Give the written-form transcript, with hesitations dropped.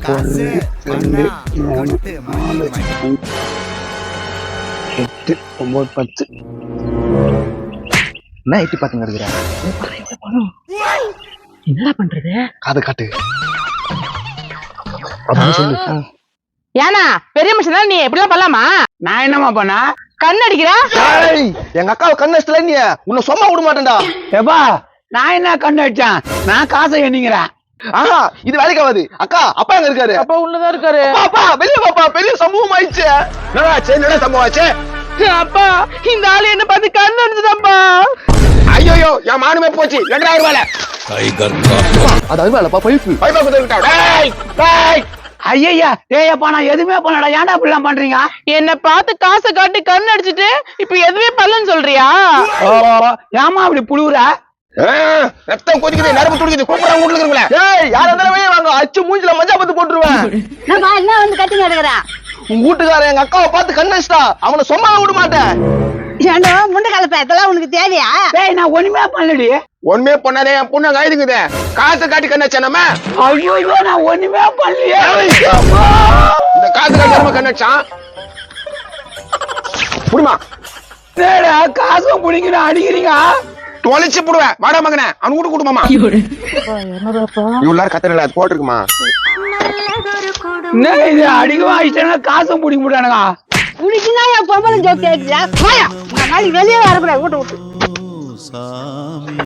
1 2 3 4 8 9 10 என்ன எட்டி பாத்துங்க இருக்கிற என்னடா பண்றது? காது காட்டு அதான் சொல்லு. ஏனா பெரிய மனுஷன் தான், நீ எப்படிலாம் பண்ணலாமா? நான் என்னமா பண்ணா? கண் அடிக்கிற? ஏய், எங்க அக்காவை கண்ணு வச்சல நீ உன்னை சும்மா விட மாட்டேன்டா. எப்பா நான் என்ன கண்ணு வச்சேன்? நான் காசை எண்ணிக்கிறேன். ஆஹா இது வேலைக்கு ஆகாது. அக்கா அப்பா எங்க இருக்காரு? அப்பா உள்ளதான் இருக்காரு. அப்பா வெளிய பாப்பா, பெரிய சம்பவம் ஆயிடுச்சு. என்ன சம்பவம் ஆச்சு? அப்பா இந்த ஆளு என்ன பார்த்து கண் அடிச்சுதாப்பா. ஐயோ என் மானுமே போச்சு. 2000 ரூபாய். அது வேலைப்பா பைப்பு. பைப்பா குடுத்துட்டா. ஐயா டேயப்பா நான் எதுவுமே பண்ணடா. ஏன்டா இப்படிலாம் பண்றீங்க? என்ன பார்த்து காசை காட்டி கண் அடிச்சிட்டு இப்ப எதுவுமே பண்ணலன்னு சொல்றியா? ஏமா அப்படி புழுவுற? ரத்தம் கொதிக்குது, நரம்பு துடிக்குது. கூப்பிடுற வீட்டுல இருக்கீங்களா? ஏய் யார தடவை வாங்க அச்சு மூஞ்சில மஞ்சா பத்து போட்டுருவேன். என்ன வந்து கட்டி நடக்கிறா? உங்க வீட்டுக்காரன் எங்க அக்காவை பார்த்து கண்ணு வச்சிட்டா. அவனை சும்மா விட மாட்டேன். ஏண்டா முண்டை காலப்ப இதெல்லாம் உனக்கு தேவையா? டேய் நான் ஒண்ணுமே பண்ணலடி. ஒண்ணுமே பண்ணாதே, என் பொண்ணு கைதுக்குது. காசு காட்டி கண்ணாச்சா நம்ம? ஐயோ நான் ஒண்ணுமே பண்ணலையே. இந்த காசு காட்டி கண்ணாச்சான் புடிமா. டேடா காசும் புடிங்கன்னு அடிக்கிறீங்க. தொலைச்சு புடுவேன். வாடா மகனே, அவன் வீட்டு கூட்டுமாமா. இவ்வளவு கத்தல அது போட்டுருக்குமா? என்ன இது அடிக்கவா ஆயிடுச்சுன்னா காசும் பிடிக்க முடியானுங்க. உனக்குன்னா என் பொம்பளை ஜோக் கேக்குதா? வெளியே வரக்கூடாது வீட்டு விட்டு.